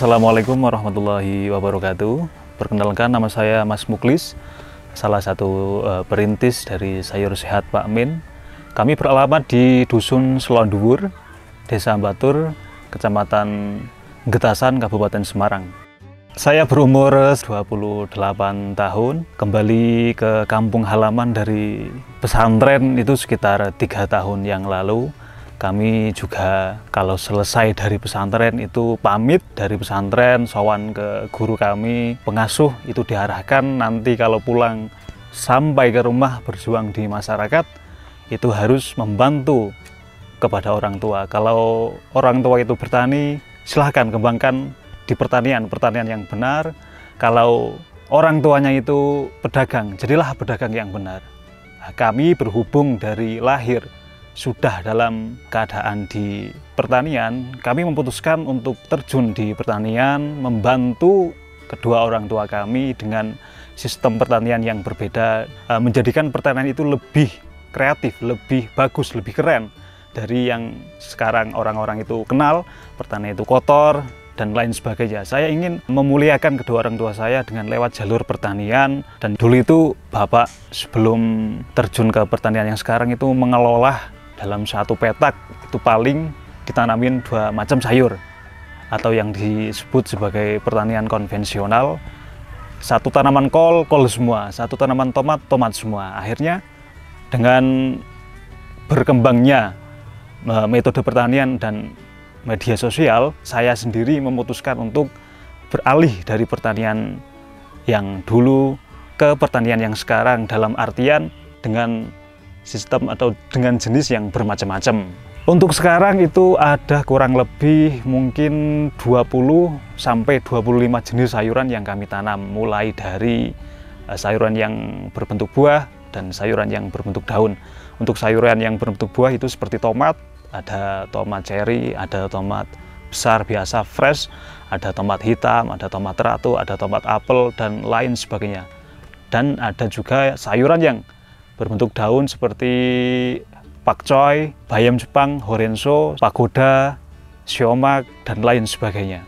Assalamualaikum warahmatullahi wabarakatuh. Perkenalkan, nama saya Mas Muklis, salah satu perintis dari Sayur Sehat Pak Min. Kami beralamat di Dusun Selonduwur, Desa Batur, Kecamatan Getasan, Kabupaten Semarang. Saya berumur 28 tahun, kembali ke kampung halaman dari pesantren itu sekitar 3 tahun yang lalu. Kami juga kalau selesai dari pesantren itu pamit dari pesantren, sowan ke guru kami, pengasuh, itu diarahkan nanti kalau pulang sampai ke rumah berjuang di masyarakat itu harus membantu kepada orang tua. Kalau orang tua itu bertani, silahkan kembangkan di pertanian yang benar. Kalau orang tuanya itu pedagang, jadilah pedagang yang benar. Nah, kami berhubung dari lahir sudah dalam keadaan di pertanian, kami memutuskan untuk terjun di pertanian, membantu kedua orang tua kami dengan sistem pertanian yang berbeda, menjadikan pertanian itu lebih kreatif, lebih bagus, lebih keren dari yang sekarang orang-orang itu kenal, pertanian itu kotor, dan lain sebagainya. Saya ingin memuliakan kedua orang tua saya dengan lewat jalur pertanian, dan dulu itu Bapak sebelum terjun ke pertanian yang sekarang itu mengelola dalam satu petak itu paling ditanamin 2 macam sayur atau yang disebut sebagai pertanian konvensional. Satu tanaman kol semua, satu tanaman tomat semua. Akhirnya dengan berkembangnya metode pertanian dan media sosial, saya sendiri memutuskan untuk beralih dari pertanian yang dulu ke pertanian yang sekarang, dalam artian dengan sistem atau dengan jenis yang bermacam-macam. Untuk sekarang itu ada kurang lebih mungkin 20 sampai 25 jenis sayuran yang kami tanam, mulai dari sayuran yang berbentuk buah dan sayuran yang berbentuk daun. Untuk sayuran yang berbentuk buah itu seperti tomat, ada tomat cherry, ada tomat besar biasa fresh, ada tomat hitam, ada tomat teratur, ada tomat apel, dan lain sebagainya. Dan ada juga sayuran yang berbentuk daun seperti pakcoy, bayam Jepang, horenso, pagoda, siomak, dan lain sebagainya.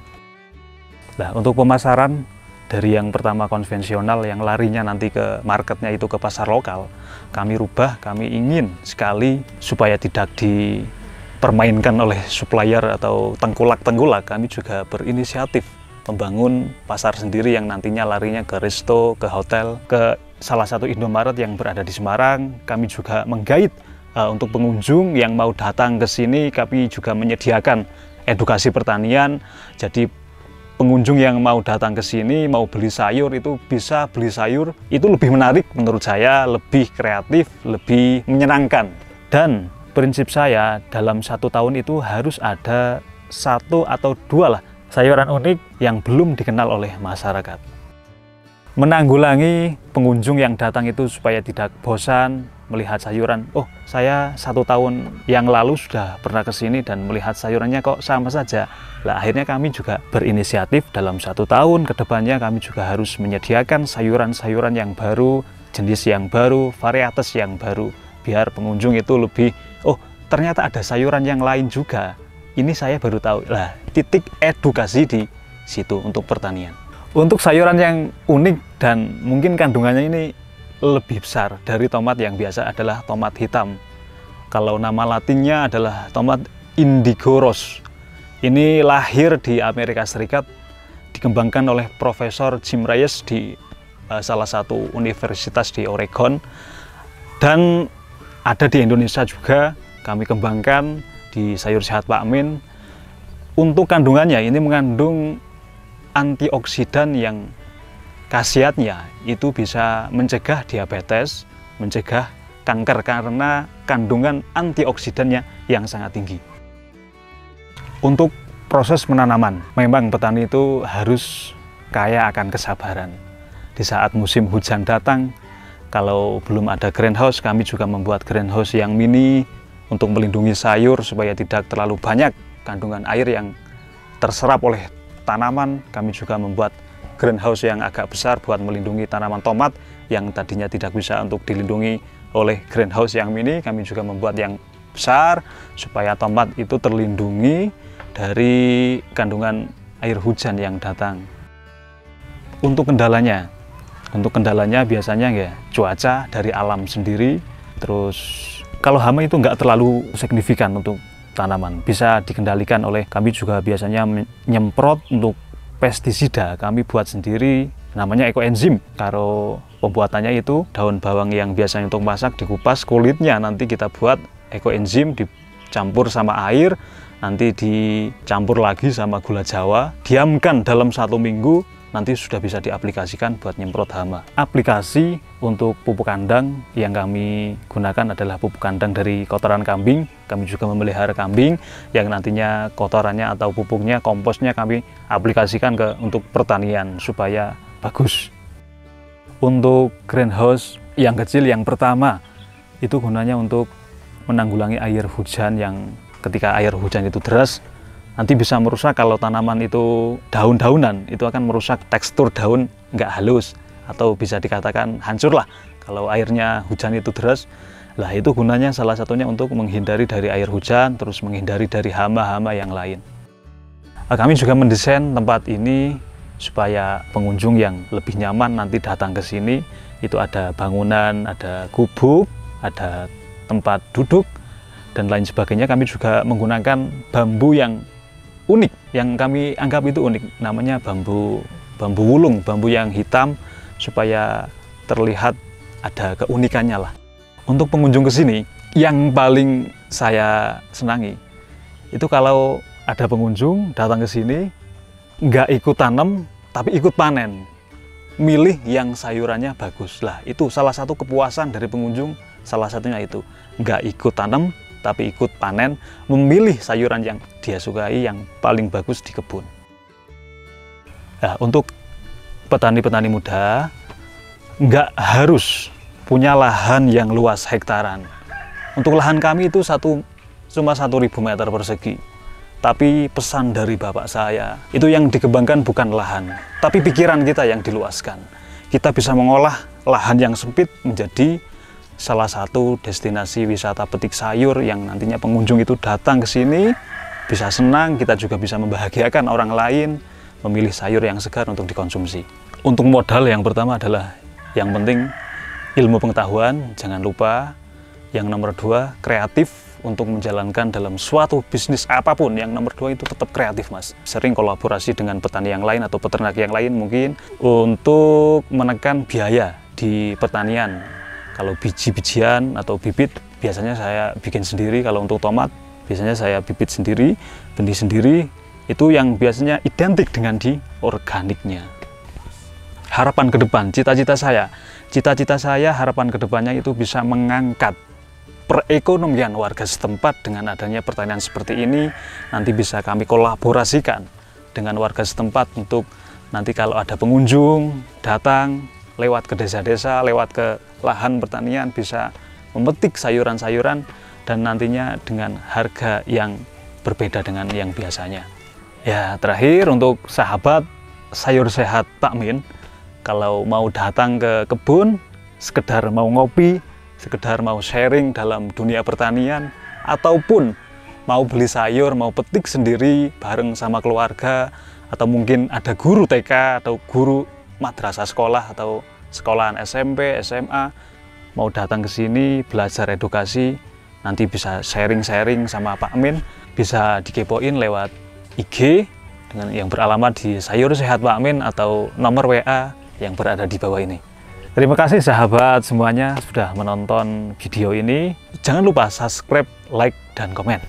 Nah, untuk pemasaran dari yang pertama konvensional yang larinya nanti ke marketnya itu ke pasar lokal, kami rubah, kami ingin sekali supaya tidak dipermainkan oleh supplier atau tengkulak-tengkulak, kami juga berinisiatif membangun pasar sendiri yang nantinya larinya ke resto, ke hotel, ke salah satu Indomaret yang berada di Semarang. Kami juga menggait untuk pengunjung yang mau datang ke sini, kami juga menyediakan edukasi pertanian. Jadi pengunjung yang mau datang ke sini, mau beli sayur, itu bisa beli sayur. Itu lebih menarik menurut saya, lebih kreatif, lebih menyenangkan. Dan prinsip saya dalam 1 tahun itu harus ada 1 atau 2 lah sayuran unik yang belum dikenal oleh masyarakat. Menanggulangi pengunjung yang datang itu supaya tidak bosan melihat sayuran. Oh, saya 1 tahun yang lalu sudah pernah ke sini dan melihat sayurannya kok sama saja. Nah, akhirnya kami juga berinisiatif dalam 1 tahun ke depannya kami juga harus menyediakan sayuran-sayuran yang baru, jenis yang baru, varietas yang baru, biar pengunjung itu lebih, oh ternyata ada sayuran yang lain juga. Ini saya baru tahu. Lah, titik edukasi di situ untuk pertanian. Untuk sayuran yang unik dan mungkin kandungannya ini lebih besar dari tomat yang biasa adalah tomat hitam. Kalau nama latinnya adalah tomat indigo rose. Ini lahir di Amerika Serikat, dikembangkan oleh Profesor Jim Reyes di salah satu universitas di Oregon. Dan ada di Indonesia juga, kami kembangkan di Sayur Sehat Pak Min. Untuk kandungannya ini mengandung antioksidan yang khasiatnya itu bisa mencegah diabetes, mencegah kanker karena kandungan antioksidannya yang sangat tinggi. Untuk proses penanaman, memang petani itu harus kaya akan kesabaran. Di saat musim hujan datang, kalau belum ada greenhouse, kami juga membuat greenhouse yang mini untuk melindungi sayur supaya tidak terlalu banyak kandungan air yang terserap oleh tanaman. Kami juga membuat greenhouse yang agak besar buat melindungi tanaman tomat yang tadinya tidak bisa untuk dilindungi oleh greenhouse yang mini. Kami juga membuat yang besar supaya tomat itu terlindungi dari kandungan air hujan yang datang. Untuk kendalanya biasanya ya cuaca dari alam sendiri. Terus kalau hama itu nggak terlalu signifikan untuk tanaman, bisa dikendalikan oleh kami juga biasanya nyemprot untuk pestisida. Kami buat sendiri, namanya ekoenzim. Kalau pembuatannya itu daun bawang yang biasanya untuk masak dikupas kulitnya, nanti kita buat ekoenzim dicampur sama air, nanti dicampur lagi sama gula Jawa, diamkan dalam 1 minggu, nanti sudah bisa diaplikasikan buat nyemprot hama. Aplikasi untuk pupuk kandang yang kami gunakan adalah pupuk kandang dari kotoran kambing. Kami juga memelihara kambing yang nantinya kotorannya atau pupuknya, komposnya kami aplikasikan untuk pertanian supaya bagus. Untuk greenhouse yang kecil yang pertama itu gunanya untuk menanggulangi air hujan yang ketika air hujan itu deras, nanti bisa merusak kalau tanaman itu daun-daunan, itu akan merusak tekstur daun, nggak halus, atau bisa dikatakan hancur lah kalau airnya hujan itu deras. Lah itu gunanya salah satunya untuk menghindari dari air hujan, terus menghindari dari hama-hama yang lain. Kami juga mendesain tempat ini supaya pengunjung yang lebih nyaman nanti datang ke sini, itu ada bangunan, ada gubuk, ada tempat duduk, dan lain sebagainya. Kami juga menggunakan bambu yang unik, yang kami anggap itu unik, namanya bambu wulung, bambu yang hitam supaya terlihat ada keunikannya lah. Untuk pengunjung ke sini, yang paling saya senangi itu kalau ada pengunjung datang ke sini nggak ikut tanam tapi ikut panen, milih yang sayurannya bagus lah. Itu salah satu kepuasan dari pengunjung, salah satunya itu nggak ikut tanam tapi ikut panen, memilih sayuran yang dia sukai, yang paling bagus di kebun. Nah, untuk petani-petani muda, nggak harus punya lahan yang luas hektaran. Untuk lahan kami itu cuma 1.000 meter persegi. Tapi pesan dari bapak saya, itu yang dikembangkan bukan lahan, tapi pikiran kita yang diluaskan. Kita bisa mengolah lahan yang sempit menjadi salah satu destinasi wisata petik sayur yang nantinya pengunjung itu datang ke sini bisa senang, kita juga bisa membahagiakan orang lain memilih sayur yang segar untuk dikonsumsi. Untuk modal yang pertama adalah yang penting ilmu pengetahuan, jangan lupa. Yang nomor 2, kreatif untuk menjalankan dalam suatu bisnis apapun. Yang nomor 2 itu tetap kreatif, Mas. Sering kolaborasi dengan petani yang lain atau peternak yang lain mungkin untuk menekan biaya di pertanian. Kalau biji-bijian atau bibit biasanya saya bikin sendiri. Kalau untuk tomat biasanya saya bibit sendiri, benih sendiri. Itu yang biasanya identik dengan di organiknya. Harapan ke depan, cita-cita saya harapan ke depannya itu bisa mengangkat perekonomian warga setempat dengan adanya pertanian seperti ini. Nanti bisa kami kolaborasikan dengan warga setempat untuk nanti kalau ada pengunjung datang lewat ke desa-desa, lewat ke lahan pertanian, bisa memetik sayuran-sayuran dan nantinya dengan harga yang berbeda dengan yang biasanya. Ya, terakhir untuk sahabat sayur sehat Pak Min, kalau mau datang ke kebun, sekedar mau ngopi, sekedar mau sharing dalam dunia pertanian, ataupun mau beli sayur, mau petik sendiri bareng sama keluarga, atau mungkin ada guru TK atau guru madrasah sekolah atau sekolahan SMP, SMA, mau datang ke sini belajar edukasi, nanti bisa sharing-sharing sama Pak Min, bisa dikepoin lewat IG dengan yang beralamat di Sayur Sehat Pak Min atau nomor WA yang berada di bawah ini. Terima kasih sahabat semuanya sudah menonton video ini. Jangan lupa subscribe, like, dan komen.